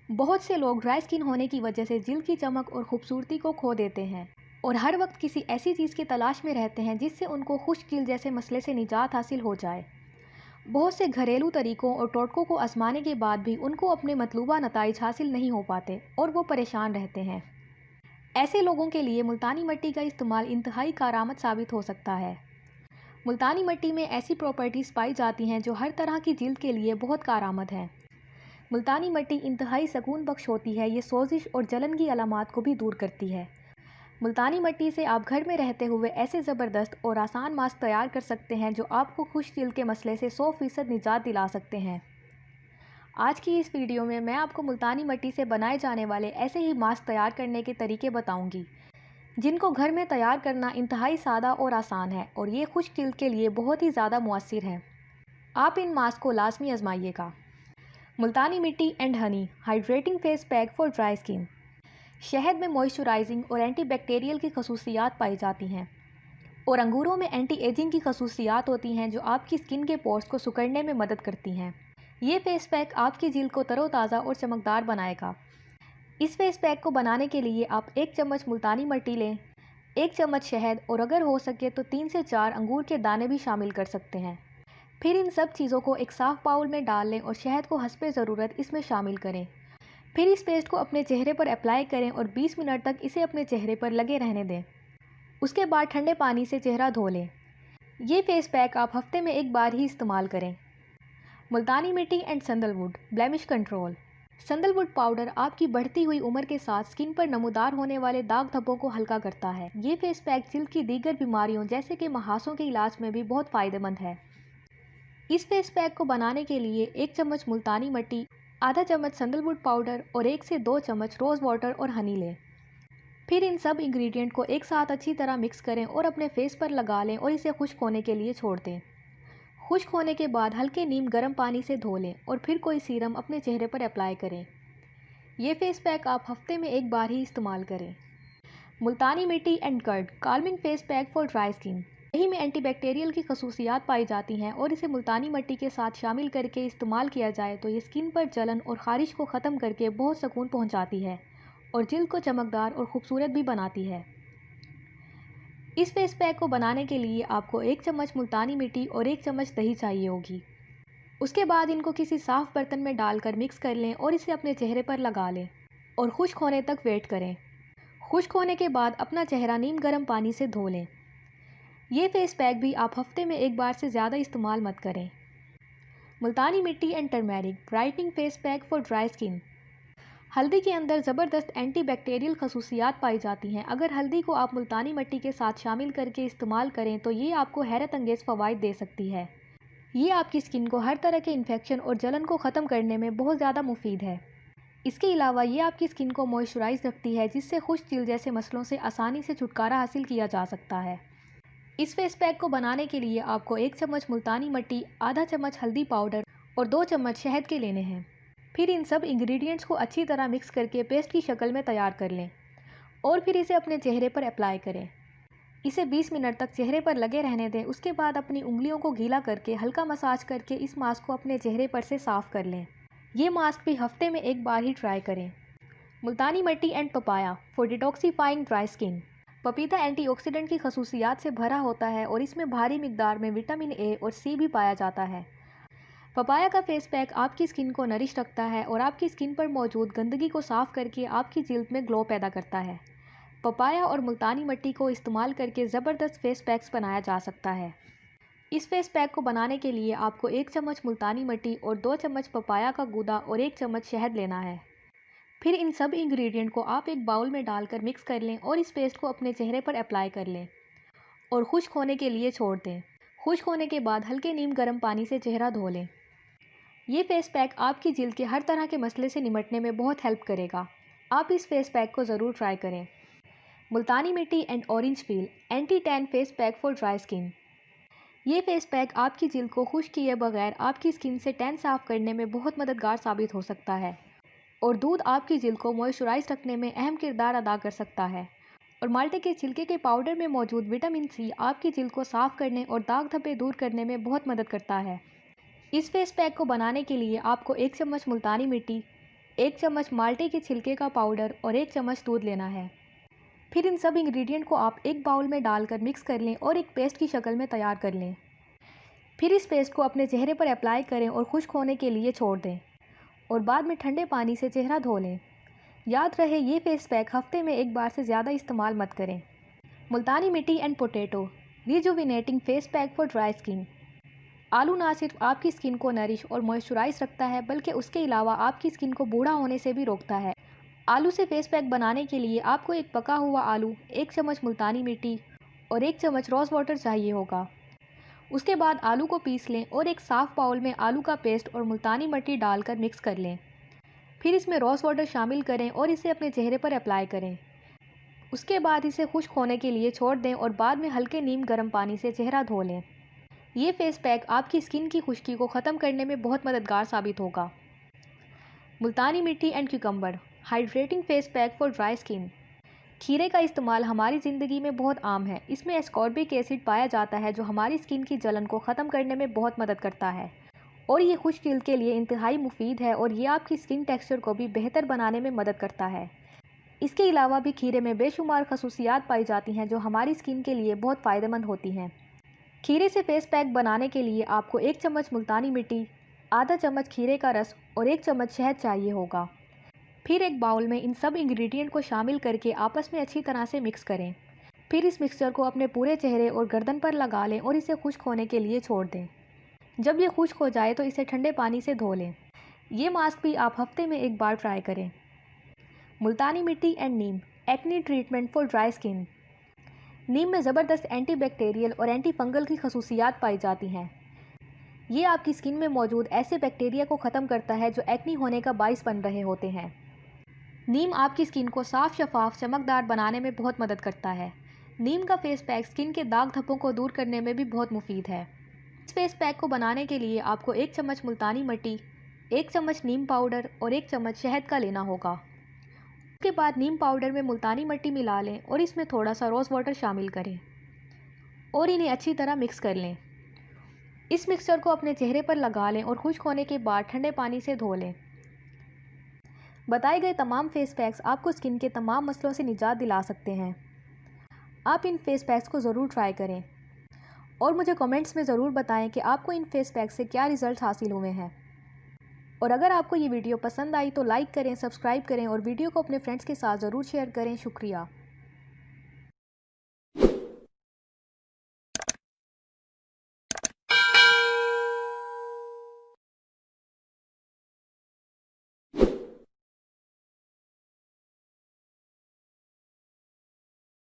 बहुत से लोग ड्राई स्किन होने की वजह से जिल्द की चमक और खूबसूरती को खो देते हैं और हर वक्त किसी ऐसी चीज़ की तलाश में रहते हैं जिससे उनको खुश्क जिल्द जैसे मसले से निजात हासिल हो जाए। बहुत से घरेलू तरीकों और टोटकों को आजमाने के बाद भी उनको अपने मतलूबा नताइज हासिल नहीं हो पाते और वो परेशान रहते हैं। ऐसे लोगों के लिए मुल्तानी मिट्टी का इस्तेमाल इंतहाई कारआमद साबित हो सकता है। मुल्तानी मिट्टी में ऐसी प्रॉपर्टीज़ पाई जाती हैं जो हर तरह की जिल्द के लिए बहुत कारआमद हैं। मुल्तानी मिट्टी इंतहाई सकून बख्श होती है। ये सोजिश और जलन की अलामात को भी दूर करती है। मुल्तानी मिट्टी से आप घर में रहते हुए ऐसे ज़बरदस्त और आसान मास्क तैयार कर सकते हैं जो आपको खुश्क जिल्द के मसले से 100% निजात दिला सकते हैं। आज की इस वीडियो में मैं आपको मुल्तानी मिट्टी से बनाए जाने वाले ऐसे ही मास्क तैयार करने के तरीके बताऊंगी जिनको घर में तैयार करना इंतहाई सादा और आसान है और ये खुश्क जिल्द के लिए बहुत ही ज़्यादा मुअस्सिर है। आप इन मास्क को लाजमी आजमाइएगा। मुल्तानी mitti and honey hydrating face pack for dry skin. शहद में मॉइस्चराइजिंग और एंटीबैक्टीरियल की खसूसियात पाई जाती हैं और अंगूरों में एंटी एजिंग की खसूसियात होती हैं जो आपकी स्किन के पोर्स को सिकुड़ने में मदद करती हैं। ये फेस पैक आपकी जिल्द को तरोताज़ा और चमकदार बनाएगा। इस फेस पैक को बनाने के लिए आप 1 चम्मच मुल्तानी मिट्टी लें, 1 चम्मच शहद और अगर हो सके तो 3 से 4 अंगूर के दाने भी शामिल कर सकते हैं। फिर इन सब चीज़ों को एक साफ़ बाउल में डाल लें और शहद को हस्बे ज़रूरत इसमें शामिल करें। फिर इस पेस्ट को अपने चेहरे पर अप्लाई करें और 20 मिनट तक इसे अपने चेहरे पर लगे रहने दें। उसके बाद ठंडे पानी से चेहरा धो लें। ये फेस पैक आप हफ्ते में एक बार ही इस्तेमाल करें। Multani mitti and sandalwood blemish control. Sandalwood powder आपकी बढ़ती हुई उम्र के साथ स्किन पर नमूदार होने वाले दाग धब्बों को हल्का करता है। ये फेस पैक जिल्द की दीगर बीमारियों जैसे कि महासों के इलाज में भी बहुत फ़ायदेमंद है। इस फेस पैक को बनाने के लिए 1 चम्मच मुल्तानी मिट्टी, आधा चम्मच सैंडलवुड पाउडर और 1 से 2 चम्मच रोज़ वाटर और हनी लें। फिर इन सब इंग्रेडिएंट को एक साथ अच्छी तरह मिक्स करें और अपने फेस पर लगा लें और इसे खुश्क होने के लिए छोड़ दें। खुश्क होने के बाद हल्के नीम गर्म पानी से धो लें और फिर कोई सीरम अपने चेहरे पर अप्लाई करें। ये फेस पैक आप हफ्ते में एक बार ही इस्तेमाल करें। Multani mitti and curd calming face pack for dry skin. दही में एंटीबैक्टीरियल की खसूसियात पाई जाती हैं और इसे मुल्तानी मिट्टी के साथ शामिल करके इस्तेमाल किया जाए तो ये स्किन पर जलन और ख़ारिश को ख़त्म करके बहुत सुकून पहुंचाती है और जिल्द को चमकदार और ख़ूबसूरत भी बनाती है। इस फेस पैक को बनाने के लिए आपको 1 चम्मच मुल्तानी मिट्टी और 1 चम्मच दही चाहिए होगी। उसके बाद इनको किसी साफ़ बर्तन में डालकर मिक्स कर लें और इसे अपने चेहरे पर लगा लें और खुश्क होने तक वेट करें। खुश्क होने के बाद अपना चेहरा नीम गर्म पानी से धो लें। ये फेस पैक भी आप हफ्ते में एक बार से ज़्यादा इस्तेमाल मत करें। Multani mitti and turmeric brightening face pack for dry skin. हल्दी के अंदर ज़बरदस्त एंटीबैक्टीरियल खसूसियात पाई जाती हैं। अगर हल्दी को आप मुल्तानी मिट्टी के साथ शामिल करके इस्तेमाल करें तो ये आपको हैरत अंगेज़ फ़वाइद दे सकती है। ये आपकी स्किन को हर तरह के इन्फेक्शन और जलन को ख़त्म करने में बहुत ज़्यादा मुफीद है। इसके अलावा ये आपकी स्किन को मॉइस्चराइज रखती है जिससे खुश्क जिल्द जैसे मसलों से आसानी से छुटकारा हासिल किया जा सकता है। इस फेस पैक को बनाने के लिए आपको 1 चम्मच मुल्तानी मिट्टी, आधा चम्मच हल्दी पाउडर और 2 चम्मच शहद के लेने हैं। फिर इन सब इंग्रेडिएंट्स को अच्छी तरह मिक्स करके पेस्ट की शक्ल में तैयार कर लें और फिर इसे अपने चेहरे पर अप्लाई करें। इसे 20 मिनट तक चेहरे पर लगे रहने दें। उसके बाद अपनी उंगलियों को गीला करके हल्का मसाज करके इस मास्क को अपने चेहरे पर से साफ़ कर लें। ये मास्क भी हफ्ते में एक बार ही ट्राई करें। Multani mitti and papaya for detoxifying dry skin. पपीता एंटीऑक्सीडेंट की खसूसियात से भरा होता है और इसमें भारी मिकदार में विटामिन ए और सी भी पाया जाता है। पपाया का फेस पैक आपकी स्किन को नरिश रखता है और आपकी स्किन पर मौजूद गंदगी को साफ़ करके आपकी जिल्द में ग्लो पैदा करता है। पपाया और मुल्तानी मिट्टी को इस्तेमाल करके ज़बरदस्त फेस पैक्स बनाया जा सकता है। इस फेस पैक को बनाने के लिए आपको 1 चम्मच मुल्तानी मिट्टी और 2 चम्मच पपाया का गूदा और 1 चम्मच शहद लेना है। फिर इन सब इंग्रेडिएंट को आप एक बाउल में डालकर मिक्स कर लें और इस पेस्ट को अपने चेहरे पर अप्लाई कर लें और खुश्क होने के लिए छोड़ दें। खुश्क होने के बाद हल्के नीम गर्म पानी से चेहरा धो लें। ये फेस पैक आपकी जिल्द के हर तरह के मसले से निपटने में बहुत हेल्प करेगा। आप इस फेस पैक को ज़रूर ट्राई करें। Multani mitti and orange peel anti tan face pack for dry skin. ये फेस पैक आपकी जिल्द को खुश्क किए बगैर आपकी स्किन से टैन साफ़ करने में बहुत मददगार साबित हो सकता है और दूध आपकी जिल्द को मॉइस्चराइज रखने में अहम किरदार अदा कर सकता है और माल्टे के छिलके के पाउडर में मौजूद विटामिन सी आपकी जिल्द को साफ़ करने और दाग धब्बे दूर करने में बहुत मदद करता है। इस फेस पैक को बनाने के लिए आपको 1 चम्मच मुल्तानी मिट्टी, 1 चम्मच माल्टे के छिलके का पाउडर और 1 चम्मच दूध लेना है। फिर इन सब इंग्रेडिएंट को आप एक बाउल में डालकर मिक्स कर लें और एक पेस्ट की शक्ल में तैयार कर लें। फिर इस पेस्ट को अपने चेहरे पर अप्लाई करें और खुश्क होने के लिए छोड़ दें और बाद में ठंडे पानी से चेहरा धो लें। याद रहे ये फेस पैक हफ्ते में एक बार से ज़्यादा इस्तेमाल मत करें। Multani mitti and potato rejuvenating face pack for dry skin. आलू ना सिर्फ आपकी स्किन को नरिश और मॉइस्चराइज रखता है बल्कि उसके अलावा आपकी स्किन को बूढ़ा होने से भी रोकता है। आलू से फेस पैक बनाने के लिए आपको एक पका हुआ आलू, 1 चम्मच मुल्तानी मिट्टी और 1 चम्मच रोज़ वाटर चाहिए होगा। उसके बाद आलू को पीस लें और एक साफ़ बाउल में आलू का पेस्ट और मुल्तानी मिट्टी डालकर मिक्स कर लें। फिर इसमें रोज़ वाटर शामिल करें और इसे अपने चेहरे पर अप्लाई करें। उसके बाद इसे खुश्क होने के लिए छोड़ दें और बाद में हल्के नीम गर्म पानी से चेहरा धो लें। ये फेस पैक आपकी स्किन की खुश्की को ख़त्म करने में बहुत मददगार साबित होगा। मुल्तानी mitti and cucumber hydrating face pack for dry skin. खीरे का इस्तेमाल हमारी ज़िंदगी में बहुत आम है। इसमें एस्कॉर्बिक एसिड पाया जाता है जो हमारी स्किन की जलन को ख़त्म करने में बहुत मदद करता है और ये खुश्क जिल्द के लिए इंतहाई मुफीद है और ये आपकी स्किन टेक्सचर को भी बेहतर बनाने में मदद करता है। इसके अलावा भी खीरे में बेशुमार खसूसियात पाई जाती हैं जो हमारी स्किन के लिए बहुत फ़ायदेमंद होती हैं। खीरे से फेस पैक बनाने के लिए आपको 1 चम्मच मुल्तानी मिट्टी, आधा चम्मच खीरे का रस और 1 चम्मच शहद चाहिए होगा। फिर एक बाउल में इन सब इंग्रेडिएंट को शामिल करके आपस में अच्छी तरह से मिक्स करें। फिर इस मिक्सचर को अपने पूरे चेहरे और गर्दन पर लगा लें और इसे खुश्क होने के लिए छोड़ दें। जब ये खुश्क हो जाए तो इसे ठंडे पानी से धो लें। ये मास्क भी आप हफ्ते में एक बार ट्राई करें। Multani mitti and neem acne treatment for dry skin. नीम में ज़बरदस्त एंटीबैक्टीरियल और एंटी फंगल की खसूसियात पाई जाती हैं। ये आपकी स्किन में मौजूद ऐसे बैक्टीरिया को ख़त्म करता है जो एक्ने होने का बाइस बन रहे होते हैं। नीम आपकी स्किन को साफ, शफाफ, चमकदार बनाने में बहुत मदद करता है। नीम का फेस पैक स्किन के दाग धब्बों को दूर करने में भी बहुत मुफीद है। इस फेस पैक को बनाने के लिए आपको 1 चम्मच मुल्तानी मिट्टी, 1 चम्मच नीम पाउडर और 1 चम्मच शहद का लेना होगा। उसके बाद नीम पाउडर में मुल्तानी मिट्टी मिला लें और इसमें थोड़ा सा रोज़ वाटर शामिल करें और इन्हें अच्छी तरह मिक्स कर लें। इस मिक्सचर को अपने चेहरे पर लगा लें और खुश्क होने के बाद ठंडे पानी से धो लें। बताए गए तमाम फेस पैक्स आपको स्किन के तमाम मसलों से निजात दिला सकते हैं। आप इन फेस पैक्स को ज़रूर ट्राई करें और मुझे कमेंट्स में ज़रूर बताएं कि आपको इन फेस पैक्स से क्या रिज़ल्ट हासिल हुए हैं। और अगर आपको ये वीडियो पसंद आई तो लाइक करें, सब्सक्राइब करें और वीडियो को अपने फ्रेंड्स के साथ ज़रूर शेयर करें। शुक्रिया।